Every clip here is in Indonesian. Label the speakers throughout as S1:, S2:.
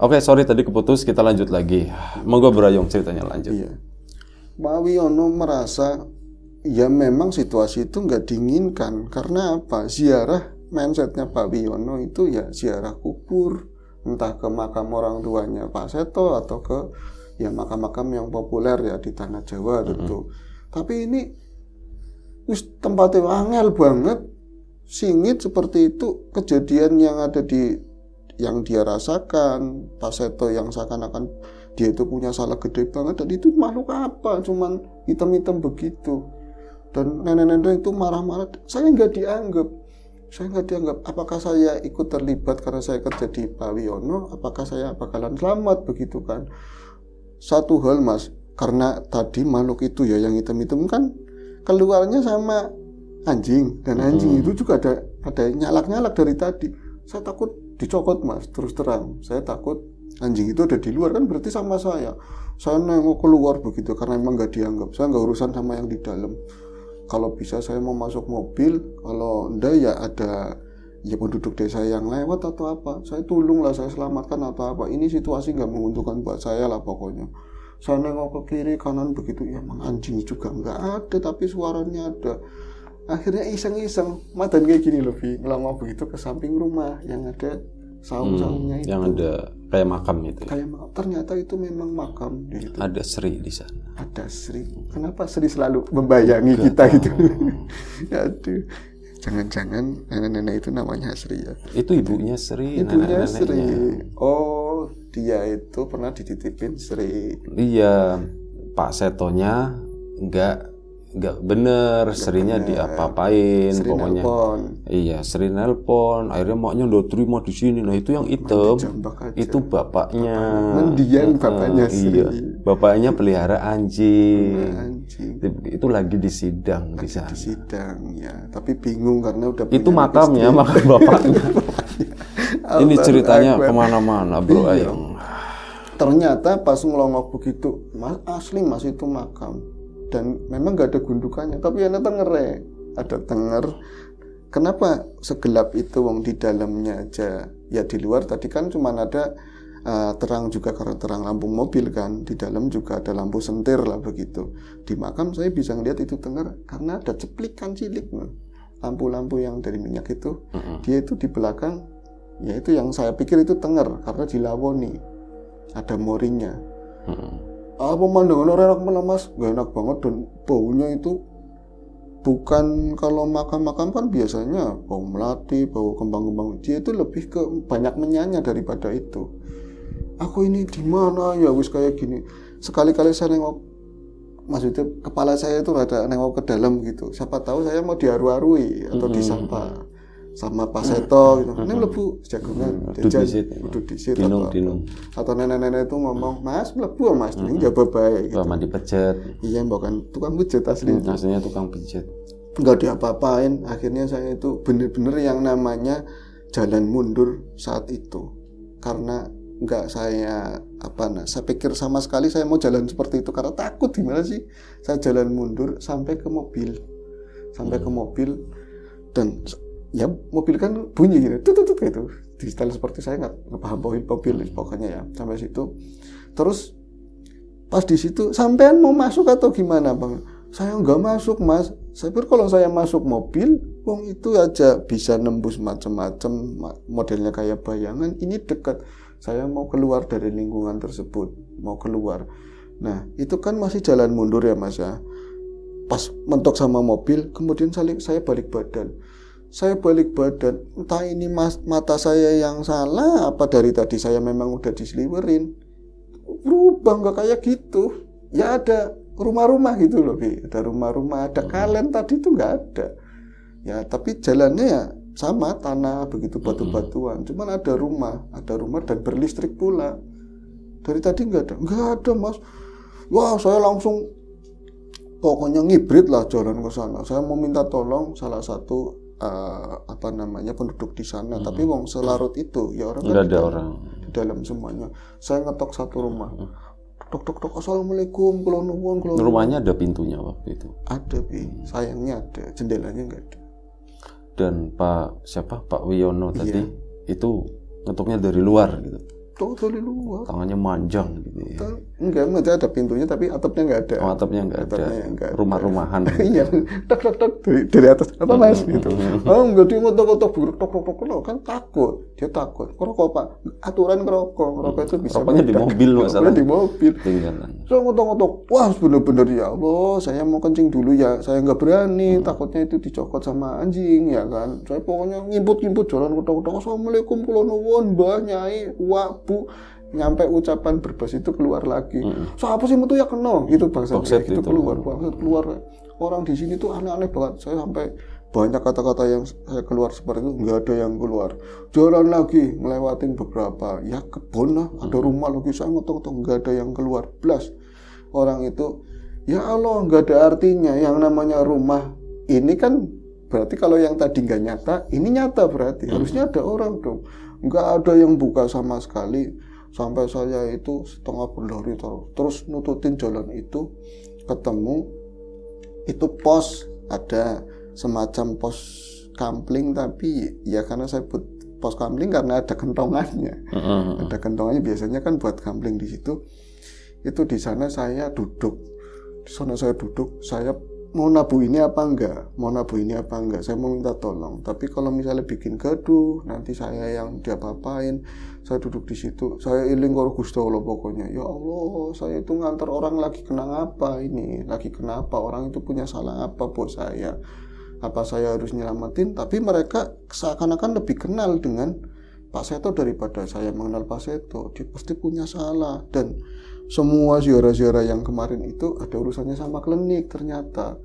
S1: Oke, sorry tadi keputus, kita lanjut lagi. Monggo Brayong ceritanya lanjut.
S2: Iya. Pak Wiono merasa ya memang situasi itu nggak diinginkan. Karena apa? Ziarah, mindsetnya Pak Wiono itu ya ziarah kubur, entah ke makam orang tuanya Pak Seto atau ke ya makam-makam yang populer ya di tanah Jawa tentu. Tapi ini tempatnya angel banget, singit seperti itu. Kejadian yang ada yang dia rasakan Pak Seto yang seakan-akan dia itu punya salah gede banget, dan itu makhluk apa, cuman hitam-hitam begitu, dan nenek-nenek itu marah-marah. Saya nggak dianggap. Apakah saya ikut terlibat karena saya kerja di Pak Wiono? Apakah saya bakalan selamat begitu kan? Satu hal Mas, karena tadi makhluk itu ya yang hitam-hitam kan keluarnya sama anjing, dan anjing itu juga ada nyalak-nyalak dari tadi. Saya takut dicokot Mas, terus terang. Saya takut anjing itu ada di luar, kan berarti sama saya. Saya nengok keluar begitu karena emang nggak dianggap. Saya nggak urusan sama yang di dalam. Kalau bisa saya mau masuk mobil, kalau enggak ya ada ya penduduk desa yang lewat atau apa, saya tolong lah, saya selamatkan atau apa. Ini situasi nggak menguntungkan buat saya lah pokoknya. Saya nengok ke kiri kanan begitu, ya emang anjing juga nggak ada, tapi suaranya ada. Akhirnya iseng-iseng madan kayak gini loh, ngelongok begitu ke samping rumah yang ada saung-saungnya itu.
S1: Yang ada kayak makam itu.
S2: Kayak makam. Ternyata itu memang makam gitu.
S1: Ada Sri di sana.
S2: Ada Sri. Kenapa Sri selalu membayangi kita gitu? Aduh. Jangan-jangan nenek-nenek itu namanya Sri ya?
S1: Itu ibunya Sri,
S2: ibunya Sri. Oh, dia itu pernah dititipin Sri.
S1: Iya, Pak Setonya nggak bener, Srinya diapa-apain,
S2: Sri
S1: pokoknya.
S2: Nelpon.
S1: Iya, Sri nelpon. Akhirnya maknya udah terima di sini. Nah itu yang hitam, itu bapaknya.
S2: Mendiang bapaknya Sri.
S1: Iya, bapaknya pelihara anjing. Itu lagi di sidang di sana.
S2: Di sidang ya, tapi bingung karena udah.
S1: Itu makamnya, makam bapaknya. Ini ceritanya kemana-mana bro. Ayo.
S2: Ternyata pas ngelongok begitu, Mas, asli Mas itu makam. Dan memang gak ada gundukannya, tapi ada tenger. Kenapa segelap itu wong di dalamnya aja? Ya di luar tadi kan cuma ada terang juga karena terang lampu mobil kan. Di dalam juga ada lampu sentir lah begitu. Di makam saya bisa ngeliat itu tenger karena ada ceplikan cilik. Lampu-lampu yang dari minyak itu, dia itu di belakang. Ya itu yang saya pikir itu tenger karena dilawoni. Ada morinya. Pemandangan orang enak mana Mas? Gak enak banget, dan baunya itu bukan, kalau makam-makam kan biasanya bau melati, bau kembang-kembang. Dia itu lebih ke banyak menyanya daripada itu. Aku ini di mana ya wis kayak gini. Sekali-kali saya nengok, maksudnya kepala saya itu ada nengok ke dalam gitu. Siapa tahu saya mau diaru-arui atau disapa sama Pak Seto gitu. Ini mlebu jagungan, duduk disit atau nenek-nenek itu ngomong, "Mas, mlebu Mas, ini jaba bae." Gitu.
S1: Mandi pijat.
S2: Iya, bukan tukang pijat asli.
S1: Aslinya tukang pijat.
S2: Enggak diapa-apain. Akhirnya saya itu bener-bener yang namanya jalan mundur saat itu. Karena enggak saya saya pikir sama sekali saya mau jalan seperti itu karena takut. Gimana sih? Saya jalan mundur sampai ke mobil. Dan ya mobil kan bunyi gitu, tutut gitu, di style seperti saya nggak paham mobil pokoknya ya sampai situ. Terus pas di situ sampean mau masuk atau gimana Bang? Saya nggak masuk Mas. Saya pikir kalau saya masuk mobil, wong itu aja bisa nembus macam-macam, modelnya kayak bayangan. Ini dekat. Saya mau keluar dari lingkungan tersebut, mau keluar. Nah itu kan masih jalan mundur ya Mas ya. Pas mentok sama mobil, kemudian saya balik badan. Entah ini mata saya yang salah, apa dari tadi saya memang udah diseliwerin. Berubah nggak kayak gitu. Ya ada rumah-rumah gitu loh, ada rumah-rumah, ada kalen tadi itu nggak ada. Ya tapi jalannya ya sama tanah begitu batu-batuan. Cuman ada rumah dan berlistrik pula. Dari tadi nggak ada Mas. Wah saya langsung pokoknya ngibrit lah jalan ke sana. Saya mau minta tolong salah satu penduduk di sana, tapi wong selarut itu ya orang kan di dalam semuanya. Saya ngetok satu rumah, tok assalamualaikum, kula nuwun.
S1: Rumahnya ada pintunya waktu itu?
S2: Ada sayangnya ada, jendelanya nggak ada.
S1: Dan Pak Wiono tadi itu ngetoknya dari luar gitu?
S2: Totally luar.
S1: Tangannya manjang gitu ya.
S2: Enggak ada pintunya tapi atapnya enggak ada.
S1: Atapnya enggak ada. Rumah-rumahan.
S2: Iya, tak dari atas. Apa Mas gitu. Oh, enggak dia ngotok-ngotok buruk tok kan takut. Dia takut. Ngerokok Pak. Aturan ngerokok itu bisa.
S1: Rokoknya di mobil masalah.
S2: Di mobil.
S1: Tinggalan.
S2: So ngotok-ngotok. Wah, bener-bener ya Allah, saya mau kencing dulu ya. Saya enggak berani, takutnya itu dicokot sama anjing ya kan. Saya pokoknya ngimput-ngimput jalan ngotok-ngotok. Assalamualaikum kula nuwun, Mbah Nyai, Wak Bu. Nyampe ucapan berbahasa itu keluar lagi. So apa sih itu ya kena? Itu bangsa itu keluar. Orang di sini tuh aneh-aneh banget. Saya sampai banyak kata-kata yang saya keluar seperti itu, nggak ada yang keluar. Jalan lagi, ngelewatin beberapa. Ya kebun lah, ada rumah lagi. Saya ngotot-ngotot, nggak ada yang keluar. Blas. Orang itu, ya Allah, nggak ada artinya. Yang namanya rumah ini kan berarti kalau yang tadi nggak nyata, ini nyata berarti. Harusnya ada orang dong. Nggak ada yang buka sama sekali. Sampai saya itu setengah berlari terus nututin jalan itu, ketemu itu pos, ada semacam pos kampling, tapi ya karena saya buat pos kampling karena ada kentongannya. Ada kentongannya, biasanya kan buat kampling di situ. Itu di sana saya duduk. Saya mau nabu ini apa enggak, saya mau minta tolong. Tapi kalau misalnya bikin gaduh, nanti saya yang diapa-apain. Saya duduk di situ, saya iling karo Gusti Allah pokoknya. Ya Allah, saya itu ngantar orang lagi kenapa ini? Lagi kenapa? Orang itu punya salah apa buat saya? Apa saya harus nyelamatin? Tapi mereka seakan-akan lebih kenal dengan Pak Seto daripada saya mengenal Pak Seto. Dia pasti punya salah. Dan semua ziarah-ziarah yang kemarin itu ada urusannya sama klinik ternyata.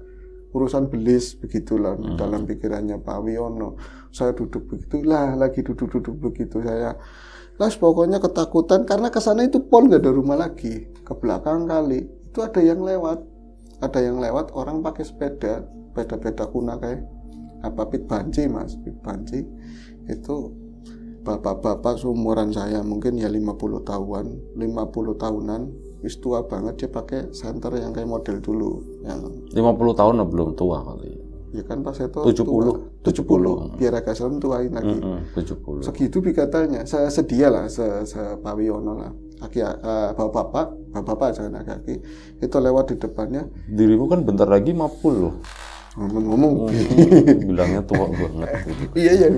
S2: Urusan belis begitulah dalam pikirannya Pak Wiono. Saya duduk begitulah, lagi duduk begitu saya. Pokoknya ketakutan karena kesana itu pon nggak ada rumah lagi. Ke belakang kali itu ada yang lewat orang pakai sepeda kuna kayak apa pit banci Mas, pit banci itu bapak-bapak seumuran saya mungkin ya 50 tahunan, wis tua banget. Dia pakai senter yang kayak model dulu yang
S1: 50 tahun belum tua kali.
S2: Ya kan Pak Seto
S1: 70
S2: biar agak serem tuain lagi
S1: 70
S2: segitu katanya. Saya sedia lah Pak Wiono lah bapak jangan kaki itu lewat di depannya.
S1: Dirimu kan bentar lagi 50 loh
S2: ngomong
S1: bilangnya tua banget
S2: iya.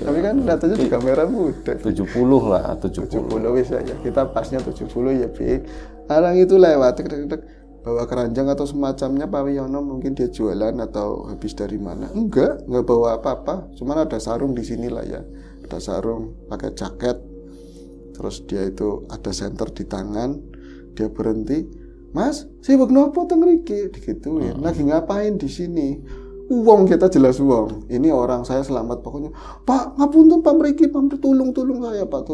S2: Tapi kan datanya di kamera muda
S1: 70 lah
S2: 70 wis aja kita pasnya 70 ya Bi. Orang itu lewat bawa keranjang atau semacamnya Pak Wiono, mungkin dia jualan atau habis dari mana. Enggak bawa apa-apa, cuman ada sarung di sini lah ya, ada sarung, pakai jaket, terus dia itu ada senter di tangan. Dia berhenti, Mas sibuk nopo teng mriki digituin. Lagi ngapain di sini? Uang kita jelas uang. Ini orang saya selamat pokoknya. Pak ngapunten Pak mriki, Pak tolong saya Pak,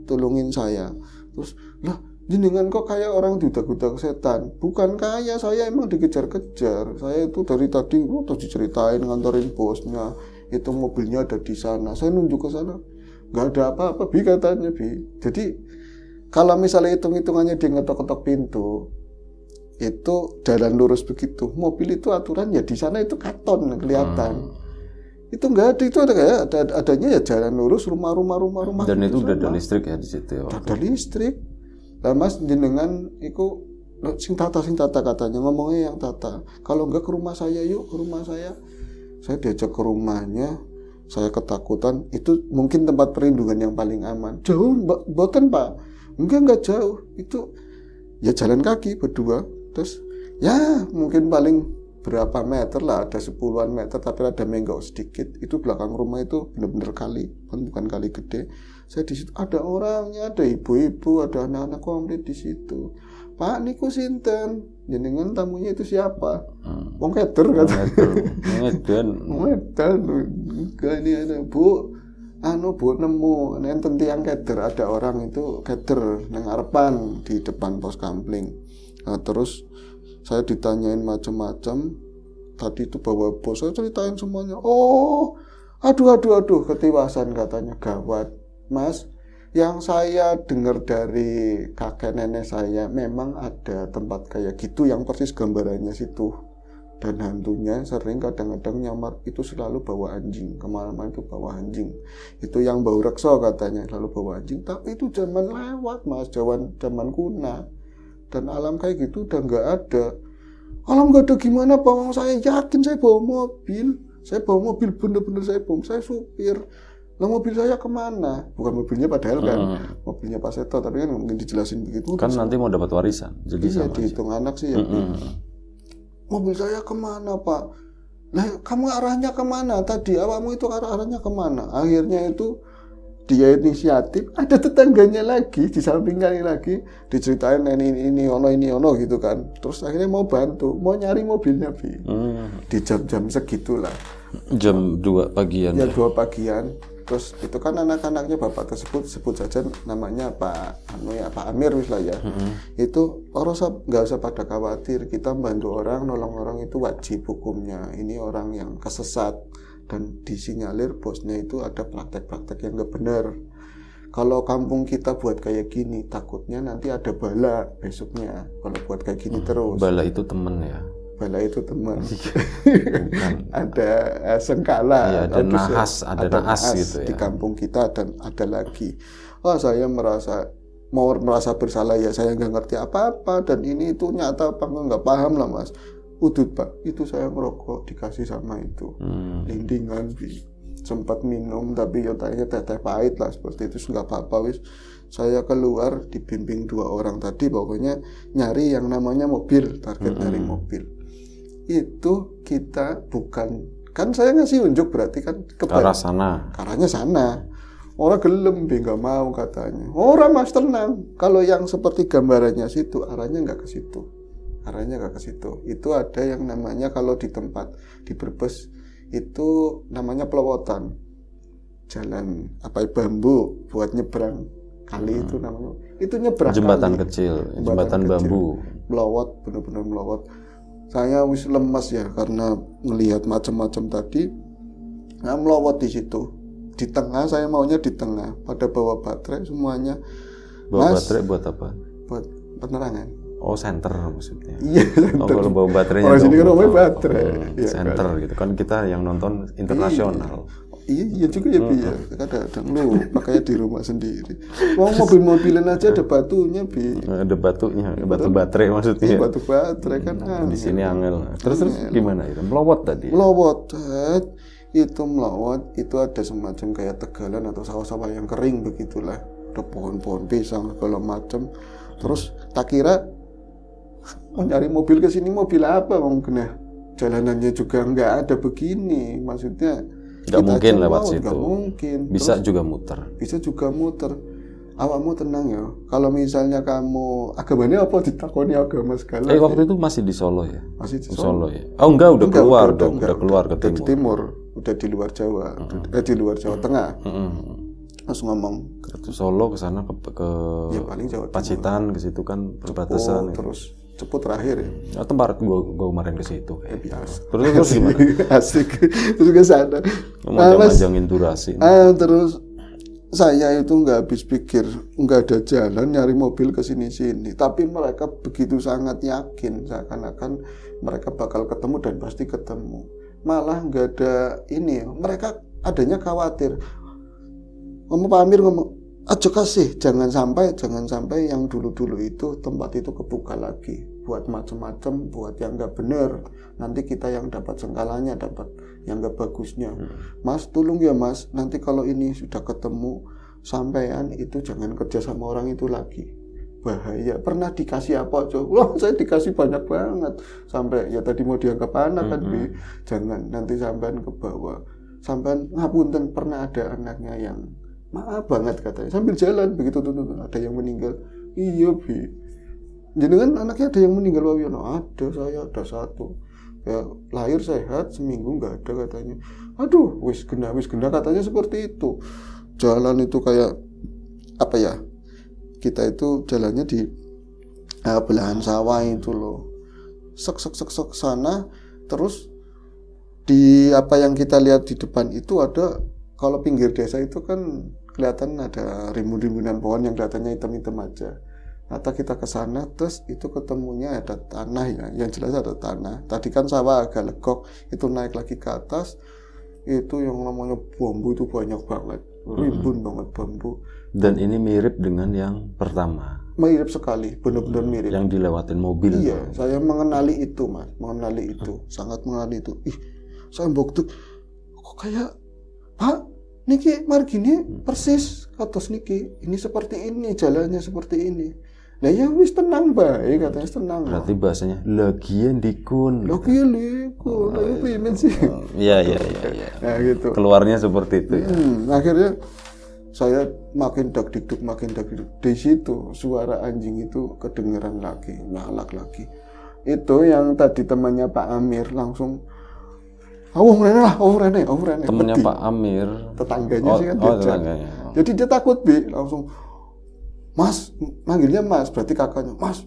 S2: tolongin saya. Terus lah jenengan kok kayak orang diudak-udak setan. Bukan kaya, saya emang dikejar-kejar. Saya itu dari tadi terus diceritain nganterin bosnya. Itu mobilnya ada di sana. Saya nunjuk ke sana. Nggak ada apa-apa, Bi katanya, Bi. Jadi kalau misalnya hitung-hitungannya dia ngetok-ketok pintu, itu jalan lurus begitu. Mobil itu aturan ya di sana itu katon kelihatan. Itu nggak ada, itu adanya ya jalan lurus, rumah.
S1: Dan itu udah ada listrik ya di situ ya.
S2: Ada listrik. Lah Mas jenengan iku sing tata katanya, ngomongnya yang tata. Kalau enggak ke rumah saya yuk, ke rumah saya. Saya diajak ke rumahnya, saya ketakutan. Itu mungkin tempat perlindungan yang paling aman. Jauh mboten Pak. Enggak jauh. Itu ya jalan kaki berdua. Terus ya mungkin paling berapa meter lah, ada 10-an meter tapi ada menggok sedikit. Itu belakang rumah itu benar-benar kali, bukan kali gede. Saya di situ ada orangnya, ada ibu-ibu, ada anak-anak komplit di situ. Pak niku sinten? Jenengan tamunya itu siapa? Wong keder kata. Ngedan. Ini ada Bu nemu nenten tiang keder, ada orang itu keder nang arepan di depan pos kampling. Nah, terus saya ditanyain macam-macam. Tadi itu bawa bos, saya ceritain semuanya. Oh, aduh, ketiwasan katanya, gawat. Mas, yang saya dengar dari kakek nenek saya memang ada tempat kayak gitu yang persis gambarannya situ Dan hantunya sering kadang-kadang nyamar itu selalu bawa anjing, kemana-mana itu bawa anjing. Itu yang bau rekso katanya selalu bawa anjing. Tapi itu zaman lewat mas, zaman kuna. Dan alam kayak gitu udah nggak ada. Alam nggak ada gimana Pak? Saya yakin saya bawa mobil. Saya bawa mobil bener-bener saya supir. Lah mobil saya kemana? Bukan mobilnya padahal kan mobilnya Pak Seto, tapi kan mungkin dijelasin begitu.
S1: Kan nanti mau dapat warisan, jadi
S2: iya, dihitung anak sih ya. Mobil saya kemana Pak? Nah kamu arahnya kemana tadi? Awakmu itu arahnya kemana? Akhirnya itu dia inisiatif, ada tetangganya lagi di samping kali lagi diceritain ini ono gitu kan. Terus akhirnya mau bantu, mau nyari mobilnya di jam-jam segitulah.
S1: Jam 2 pagian.
S2: Ya 2 pagian. Terus itu kan anak-anaknya bapak tersebut sebut saja namanya Pak Amir wis lah ya. Itu orang nggak usah pada khawatir, kita bantu orang, nolong orang itu wajib hukumnya. Ini orang yang kesesat dan disinyalir bosnya itu ada praktek-praktek yang nggak benar. Kalau kampung kita buat kayak gini, takutnya nanti ada bala besoknya. Kalau buat kayak gini terus.
S1: Bala itu temen ya.
S2: Bala itu teman. Ada sengkala,
S1: iya, ada naas gitu ya.
S2: Di kampung kita dan ada lagi. Saya merasa bersalah ya, saya nggak ngerti apa-apa dan ini itu nyata apa nggak paham lah mas. Udut Pak, itu saya ngerokok dikasih sama itu. Lindingan sempat minum tapi ya teh pahit lah seperti itu, nggak apa-apa wis. Saya keluar dibimbing 2 orang tadi, pokoknya nyari yang namanya mobil, target nyari mobil. Itu kita bukan, kan saya ngasih unjuk berarti kan ke arah sana. Arahnya sana. Orang gelem nggak mau katanya. Orang mas tenang. Kalau yang seperti gambarannya situ, arahnya nggak ke situ. Itu ada yang namanya kalau di tempat di Brebes itu namanya pelowotan. Jalan bambu buat nyebrang kali itu namanya. Itu nyebrang
S1: jembatan
S2: kali.
S1: Kecil, jembatan bambu.
S2: Melowot, benar-benar melowot. Saya wis lemas ya karena melihat macam-macam tadi. Nah, melowot di situ. Di tengah, saya maunya di tengah. Pada bawa baterai semuanya.
S1: Bawa baterai buat apa?
S2: Buat penerangan.
S1: Oh, senter maksudnya.
S2: Iya,
S1: center. Oh, kalau bawa baterainya.
S2: Orang sini kan ngomongnya baterai.
S1: Center kan? Gitu kan, kita yang nonton internasional.
S2: Iya juga ya Bi ya. Kadang lu pakainya di rumah sendiri. Wong mobil-mobilan aja ada batunya Bi.
S1: Ada batunya, batu baterai maksudnya.
S2: Batu baterai kan
S1: di sini angel. Terus gimana itu? Melowot tadi.
S2: Melowot. Itu melowot, itu ada semacam kayak tegalan atau sawah-sawah yang kering begitulah. Ada pohon-pohon pisang segala macam. Terus tak kira mau nyari mobil ke sini, mobil apa mungkin jalanannya juga nggak ada begini, maksudnya
S1: nggak mungkin lewat situ.
S2: Nggak mungkin.
S1: Bisa
S2: terus,
S1: juga muter.
S2: Awakmu tenang ya. Kalau misalnya kamu agamanya apa, ditakoni agama segala.
S1: Waktu itu masih di Solo ya.
S2: Masih di
S1: Solo ya. Oh enggak, udah keluar dong. Udah keluar ke timur.
S2: Di timur, udah di luar Jawa, di luar Jawa Tengah. Terus ngomong
S1: ke Solo ke sana ke
S2: ya, paling Jawa
S1: Pacitan ke situ kan perbatasan.
S2: Terus Ceput terakhir ya.
S1: Tempat gua kemarin ke situ.
S2: Biasa.
S1: Terus gimana?
S2: Asik. Terus ke sana.
S1: Manjang-manjangin durasi.
S2: Terus saya itu nggak habis pikir, nggak ada jalan nyari mobil ke sini-sini. Tapi mereka begitu sangat yakin, seakan-akan mereka bakal ketemu dan pasti ketemu. Malah nggak ada ini, mereka adanya khawatir. Pak Amir ngomong, aja kasih, jangan sampai yang dulu-dulu itu tempat itu kebuka lagi buat macam-macam, buat yang nggak bener. Nanti kita yang dapat sengkalanya, dapat yang nggak bagusnya. Mas, tolong ya Mas, nanti kalau ini sudah ketemu sampean itu jangan kerja sama orang itu lagi, bahaya. Pernah dikasih apa coba? Wah, saya dikasih banyak banget sampai ya tadi mau dianggap anak kan, jangan nanti sampean ke bawah. Sampean ngapunten, pernah ada anaknya yang maaf banget katanya sambil jalan begitu tuh ada yang meninggal. Iya Bi, jadi kan anaknya ada yang meninggal Pak Wiono. Ada, saya ada satu ya, lahir sehat seminggu nggak ada katanya. Aduh wis gena katanya seperti itu. Jalan itu kayak apa ya, kita itu jalannya di belahan sawah itu loh, sek sana. Terus di apa yang kita lihat di depan itu ada, kalau pinggir desa itu kan kelihatan ada rimbun-rimbunan pohon yang kelihatannya hitam-hitam aja. Atau kita ke sana terus itu ketemunya ada tanah ya, yang jelas ada tanah. Tadi kan sawah agak legok, itu naik lagi ke atas, itu yang namanya bambu itu banyak banget, rimbun banget bambu.
S1: Dan ini mirip dengan yang pertama.
S2: Mirip sekali, benar-benar mirip.
S1: Yang dilewatin mobil.
S2: Iya, saya mengenali itu mas, mengenali itu, sangat mengenali itu. Ih, saya mbok kok kayak Pak, niki margine persis kados niki. Ini seperti ini, jalannya seperti ini. Nah ya wis tenang bae, katanya tenang.
S1: Berarti bahasanya lagian dikun.
S2: Lagian dikun, ayo pimen sih.
S1: Iya.
S2: Nah gitu.
S1: Keluarnya seperti itu ya.
S2: Akhirnya saya makin dak-dikduk. Di situ suara anjing itu kedengeran lagi, ngalak lagi. Itu yang tadi temannya Pak Amir langsung Rene.
S1: Temennya Pak Amir.
S2: Tetangganya sih kan tetangganya. Jadi dia takut langsung Mas, manggilnya Mas, berarti kakaknya. Mas,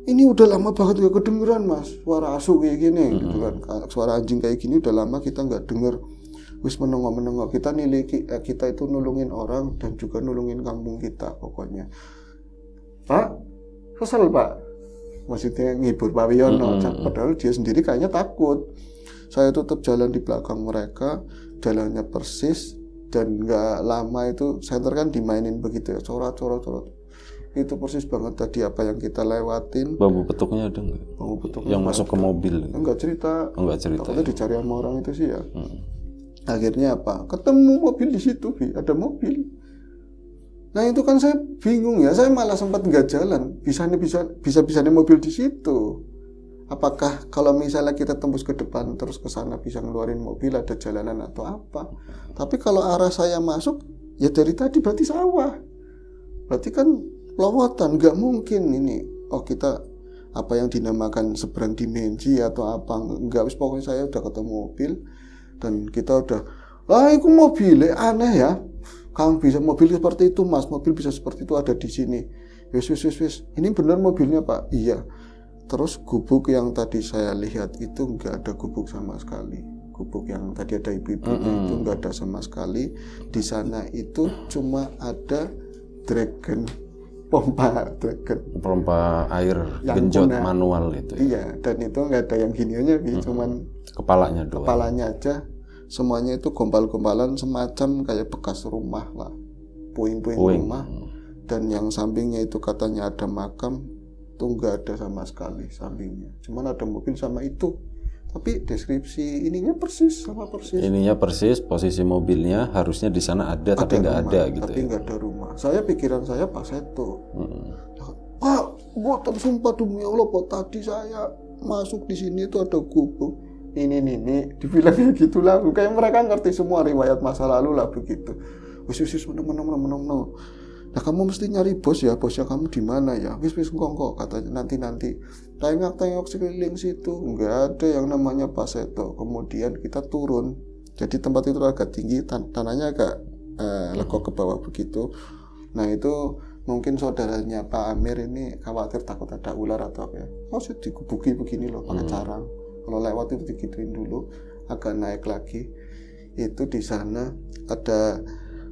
S2: ini udah lama banget gak kedengeran Mas, suara asu kayak gini gitu kan. Suara anjing kayak gini udah lama kita nggak denger. Wis menengok kita kita itu nulungin orang dan juga nulungin kampung kita pokoknya. Pak, kesel Pak, maksudnya ngibur Pak Wiono, padahal dia sendiri kayaknya takut. Saya tetap jalan di belakang mereka, jalannya persis, dan nggak lama itu senter kan dimainin begitu ya, coret. Itu persis banget tadi apa yang kita lewatin.
S1: Bambu petuknya ada nggak?
S2: Bambu petuknya
S1: yang masuk ke mobil.
S2: Enggak cerita.
S1: Ya.
S2: Takutnya dicari sama orang itu sih ya. Akhirnya apa? Ketemu mobil di situ, ada mobil. Nah itu kan saya bingung ya, saya malah sempat nggak jalan. Bisa mobil di situ. Apakah kalau misalnya kita tembus ke depan terus ke sana bisa ngeluarin mobil, ada jalanan atau apa? Tapi kalau arah saya masuk, ya dari tadi berarti sawah. Berarti kan lawatan, nggak mungkin ini. Oh kita apa yang dinamakan seberang dimensi atau apa? Nggak, pokoknya saya udah ketemu mobil. Dan kita udah, itu mobil aneh ya. Kang bisa mobil seperti itu Mas, mobil bisa seperti itu ada di sini. Wis. Ini benar mobilnya Pak? Iya. Terus gubuk yang tadi saya lihat itu nggak ada gubuk sama sekali. Gubuk yang tadi ada ibu-ibunya itu nggak ada sama sekali. Di sana itu cuma ada pompa
S1: air genjot manual itu.
S2: Iya, dan itu nggak ada yang giniannya, cuman
S1: kepalanya doang.
S2: Kepalanya aja. Semuanya itu gompal-gompalan semacam kayak bekas rumah lah, puing-puing rumah. Dan yang sampingnya itu katanya ada makam, itu nggak ada sama sekali sampingnya. Cuman ada mobil sama itu. Tapi deskripsi ininya persis.
S1: Ininya persis, posisi mobilnya harusnya di sana ada tapi nggak ada gitu.
S2: Tapi nggak ada rumah. Pikiran saya Pak Seto. Pak, gua sumpah demi Allah, Pak, tadi saya masuk di sini itu ada gubuk. Ini dibilangnya gitu lah. Kayak mereka ngerti semua riwayat masa lalu lah begitu. Wis meneng. Nah kamu mesti nyari bos ya, bosnya kamu di mana ya? Wis kok katanya nanti. Tengok sekeliling situ, nggak ada yang namanya Pak Seto. Kemudian kita turun. Jadi tempat itu agak tinggi, tanahnya agak lekuk ke bawah begitu. Nah itu mungkin saudaranya Pak Amir ini khawatir takut ada ular atau apa ya. Maksud dikubuki begini loh pakai carang. Kalau lewat itu digituin dulu, agak naik lagi. Itu di sana ada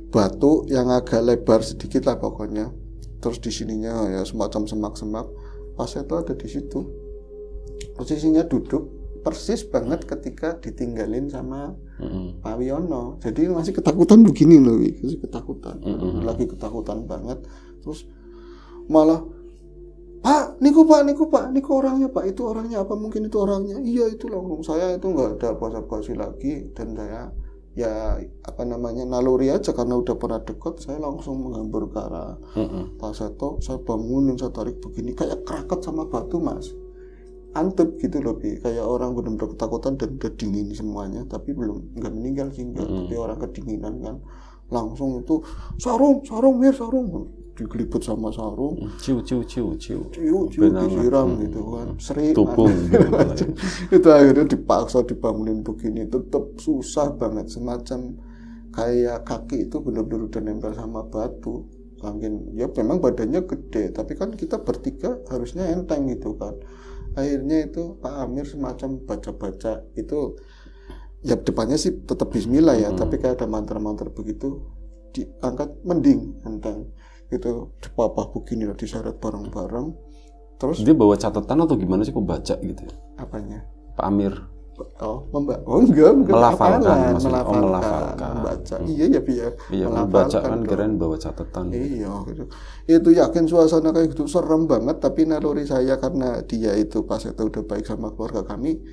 S2: batu yang agak lebar sedikit lah pokoknya. Terus di sininya ya semacam semak-semak. Pas itu ada di situ. Posisinya duduk persis banget ketika ditinggalin sama Pak Wiono. Jadi masih ketakutan begini loh, masih ketakutan. Lagi ketakutan banget. Terus malah Pak, niku orangnya Pak, itu orangnya apa? Mungkin itu orangnya. Iya itu langsung saya itu nggak ada basa-basi lagi dan saya ya naluri aja karena udah pernah dekat, saya langsung menghambur ke arah Pak Seto. Saya bangunin, saya tarik begini kayak keraket sama batu Mas, antep gitu loh, kayak orang benar-benar ketakutan dan udah dingin semuanya, tapi nggak meninggal sih, tapi orang kedinginan kan. Langsung itu sarung digeliput sama sarung, ciu disiram gitu kan, sering itu akhirnya dipaksa dibangunin begini, tetap susah banget, semacam kayak kaki itu benar-benar udah nempel sama batu. Saking ya memang badannya gede, tapi kan kita bertiga harusnya enteng gitu kan. Akhirnya itu Pak Amir semacam baca-baca itu, ya depannya sih tetap bismillah ya, tapi kayak ada mantra-mantra begitu, diangkat mending enteng. itu papa begini lah diseret bareng-bareng. Terus
S1: dia bawa catatan atau gimana sih, kok baca gitu ya?
S2: Apanya?
S1: Pak Amir.
S2: Enggak
S1: Melafalkan,
S2: melafalkan, membaca. Iya ya,
S1: Iya, membaca kan kirain bawa catatan.
S2: Iya gitu. Itu yakin suasana kayak gitu serem banget, tapi naluri saya karena dia itu pas itu udah baik sama keluarga kami,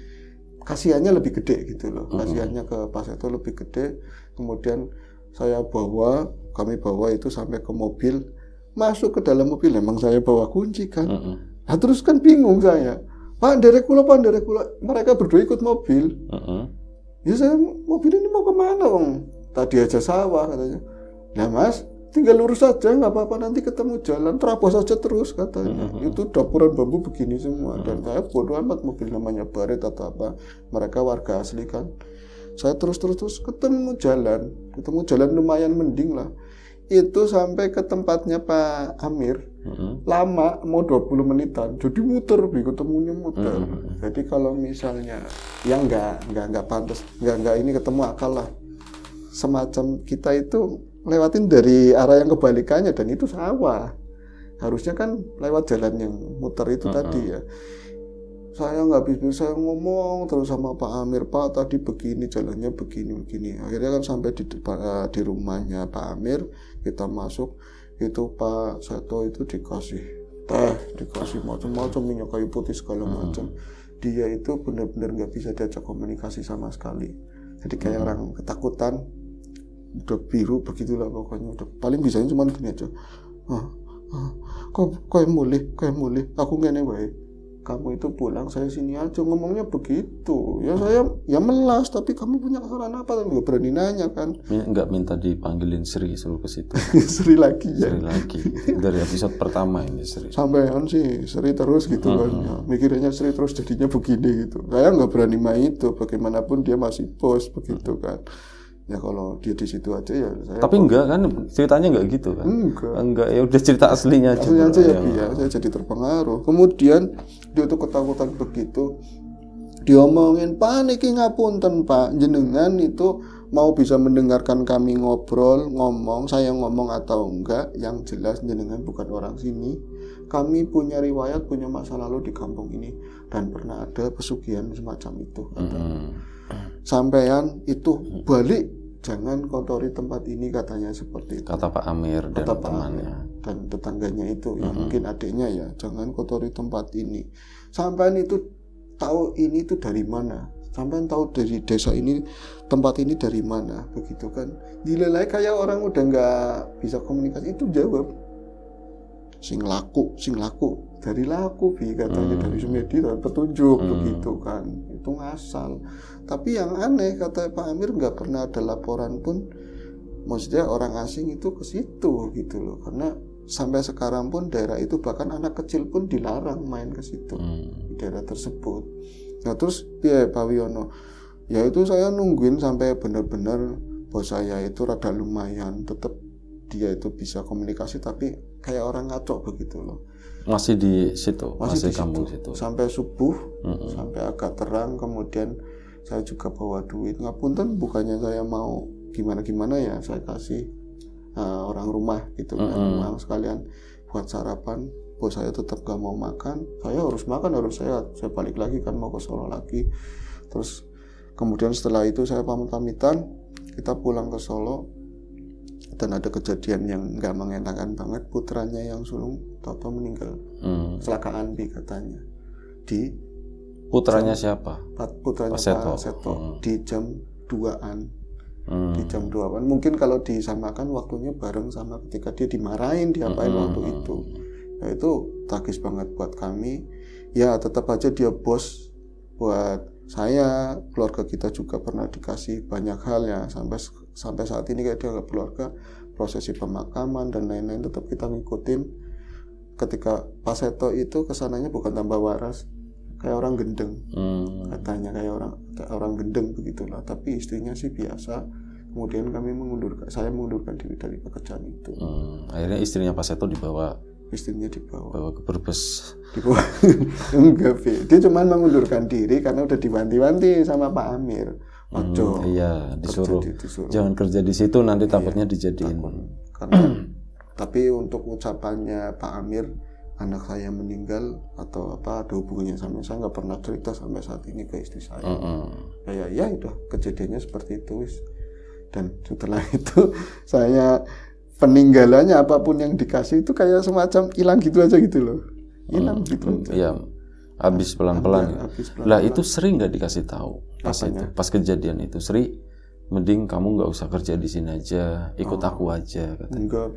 S2: kasihannya lebih gede gitu loh. Kasihannya ke pas itu lebih gede. Kemudian kami bawa itu sampai ke mobil, masuk ke dalam mobil, emang saya bawa kunci kan. Nah, terus kan bingung saya. Pak, derek kula. Mereka berdua ikut mobil. Ya saya, mobil ini mau kemana, Om? Tadi aja sawah katanya. Nah Mas, tinggal lurus saja, nggak apa-apa, nanti ketemu jalan, terabas saja terus katanya. Itu dapuran bambu begini semua. Dan saya bodoh amat, mobil namanya Baret atau apa. Mereka warga asli kan. Saya terus ketemu jalan lumayan mending lah. Itu sampai ke tempatnya Pak Amir. Lama, mau 20 menitan. Jadi ketemunya muter. Jadi kalau misalnya yang nggak pantas, nggak ini ketemu akal lah. Semacam kita itu lewatin dari arah yang kebalikannya, dan itu sawah. Harusnya kan lewat jalan yang muter itu tadi ya. Saya nggak bisa ngomong terus sama Pak Amir, Pak tadi begini jalannya begini. Akhirnya kan sampai di rumahnya Pak Amir, kita masuk, itu Pak Seto itu dikasih teh, dikasih macam-macam, minyak kayu putih segala macam. Dia itu benar-benar nggak bisa diajak komunikasi sama sekali. Jadi kayak orang ketakutan, udah biru begitulah pokoknya. Udah paling bisanya cuma gini aja. Kok mulih, aku ngene wae. Kamu itu pulang, saya sini aja, ngomongnya begitu. Ya saya ya melas, tapi kamu punya kesalahan apa? Nggak berani nanya kan?
S1: Nggak minta dipanggilin Sri, suruh ke situ.
S2: Sri lagi ya.
S1: Sri lagi. Dari episode pertama ini Sri.
S2: Sampean sih Sri terus gitu kan. Ya, mikirnya Sri terus jadinya begini gitu. Saya nggak berani main itu. Bagaimanapun dia masih bos begitu kan. Ya kalau dia di situ aja ya saya.
S1: Tapi enggak kan, ceritanya enggak gitu kan? Enggak, ya udah cerita aslinya aja.
S2: Aslinya aja ya, saya jadi terpengaruh. Kemudian dia tuh ketakutan begitu, diomongin, Pak niki ngapunten Pak, jenengan itu mau bisa mendengarkan kami ngomong, saya ngomong atau enggak, yang jelas jenengan bukan orang sini. Kami punya riwayat, punya masa lalu di kampung ini, dan pernah ada pesugihan semacam itu. Sampean itu balik, jangan kotori tempat ini, katanya seperti itu.
S1: Kata Pak Amir dan temannya
S2: dan tetangganya itu, yang mungkin adiknya ya, jangan kotori tempat ini. Sampean itu tahu ini itu dari mana? Sampean tahu dari desa ini, tempat ini dari mana? Begitu kan? Dilelai kayak orang udah nggak bisa komunikasi, itu jawab. Sing laku dari laku katanya, dari Sumedi dari petunjuk begitu kan, itu ngasal. Tapi yang aneh, kata Pak Amir, nggak pernah ada laporan pun, maksudnya orang asing itu ke situ gitu loh, karena sampai sekarang pun daerah itu bahkan anak kecil pun dilarang main ke situ di daerah tersebut. Nah terus ya Pak Wiono, ya itu saya nungguin sampai benar-benar bos saya itu rada lumayan, tetap dia itu bisa komunikasi, tapi kayak orang ngaco begitu loh.
S1: Masih di situ, masih
S2: di
S1: kampung
S2: situ. Sampai subuh, sampai agak terang. Kemudian saya juga bawa duit. Ngapunten, bukannya saya mau gimana-gimana ya, saya kasih orang rumah gitu kan, uang sekalian buat sarapan. Bos saya tetap gak mau makan. Saya harus makan, harus sehat. Saya balik lagi kan, mau ke Solo lagi. Terus kemudian setelah itu saya pamit-pamitan, kita pulang ke Solo. Dan ada kejadian yang nggak mengenakan banget, putranya yang sulung tahu meninggal, kecelakaan katanya. Di
S1: putranya siapa?
S2: Putranya Pak Seto. Di jam 2-an. Di jam 2-an. Mungkin kalau disamakan waktunya bareng sama ketika dia dimarahin, diapain waktu itu. Ya itu tragis banget buat kami. Ya tetap aja dia bos buat saya, keluarga kita juga pernah dikasih banyak hal ya, sampai saat ini kayak dia nggak keluarga, prosesi pemakaman dan lain-lain tetap kita ngikutin. Ketika Pak Seto itu kesananya bukan tambah waras, kayak orang gendeng, katanya kayak orang gendeng begitulah, tapi istrinya sih biasa. Kemudian saya mengundurkan diri dari pekerjaan itu.
S1: Akhirnya istrinya Pak Seto dibawa ke Brebes.
S2: Enggak, dia cuma mengundurkan diri karena udah diwanti-wanti sama Pak Amir.
S1: Iya, disuruh jangan kerja di situ, nanti takutnya dijadiin.
S2: Karena Tapi untuk ucapannya Pak Amir, anak saya meninggal atau apa ada hubungannya sama saya, nggak pernah cerita sampai saat ini ke istri saya. Kayak ya udah kejadiannya seperti itu wis. Dan setelah itu saya peninggalannya apapun yang dikasih itu kayak semacam hilang gitu aja gitu loh. Hilang gitu aja.
S1: Iya. Habis pelan-pelan. Lah itu Sri nggak dikasih tahu pas
S2: Apanya?
S1: itu, pas kejadian itu Sri, mending kamu nggak usah kerja di sini aja, ikut aku aja katanya.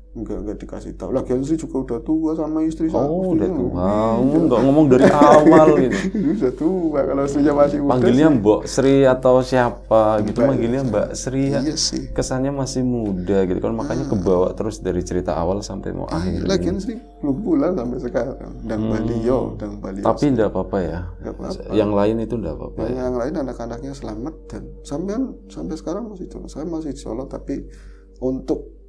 S2: Enggak dikasih tahu. Lagian sih juga udah tua sama istri saya.
S1: Oh udah tua, nggak ngomong dari awal gitu.
S2: Udah tua, kalau istrinya masih muda.
S1: Panggilnya Mbok Sri atau siapa gitu, manggilnya Mbak Sri ya.
S2: Iya sih.
S1: Kesannya masih muda gitu kan, makanya kebawa terus dari cerita awal sampai mau akhir.
S2: Lagian sih belum pulang sampai sekarang. Dan Baliyo.
S1: Tapi enggak apa-apa ya.
S2: Nggak apa-apa.
S1: Yang lain itu enggak apa-apa ya.
S2: Yang lain anak-anaknya selamat dan sampai sekarang masih Solo. Saya masih di Solo, tapi untuk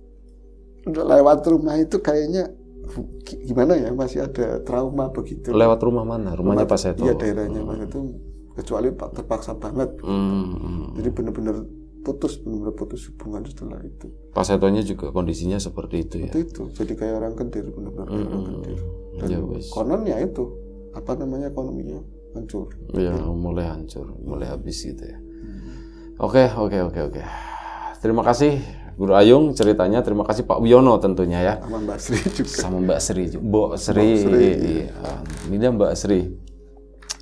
S2: lewat rumah itu kayaknya gimana ya, masih ada trauma begitu.
S1: Lewat rumah mana? Rumahnya Pak Seto?
S2: Iya, daerahnya Pak Seto, kecuali terpaksa banget. Jadi benar-benar putus hubungan setelah itu.
S1: Pak Setonya juga kondisinya seperti itu ya?
S2: Itu jadi kayak orang kendir, benar-benar kayak orang kendir. Dan
S1: ya,
S2: konon ya itu, apa namanya, ekonominya hancur.
S1: Iya, mulai hancur, mulai habis gitu ya. Oke. Terima kasih Guru Ayung ceritanya, terima kasih Pak Wiono tentunya ya.
S2: Sama Mbak Sri juga.
S1: Sama Mbak Sri, Mbok Sri. Iya. Ini Mbak Sri.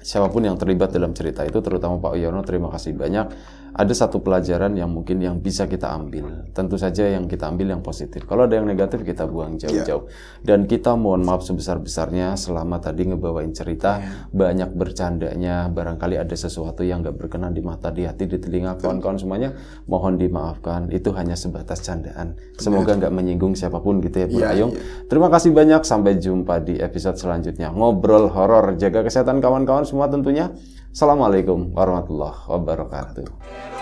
S1: Siapapun yang terlibat dalam cerita itu, terutama Pak Wiono, terima kasih banyak. Ada satu pelajaran yang mungkin yang bisa kita ambil. Tentu saja yang kita ambil yang positif. Kalau ada yang negatif kita buang jauh-jauh. Dan kita mohon maaf sebesar-besarnya selama tadi ngebawain cerita banyak bercandanya. Barangkali ada sesuatu yang gak berkenan di mata, di hati, di telinga kawan-kawan semuanya. Mohon dimaafkan. Itu hanya sebatas candaan. Semoga gak menyinggung siapapun gitu ya Bu Ayung. Terima kasih banyak. Sampai jumpa di episode selanjutnya. Ngobrol horor. Jaga kesehatan kawan-kawan semua tentunya. Assalamualaikum warahmatullahi wabarakatuh.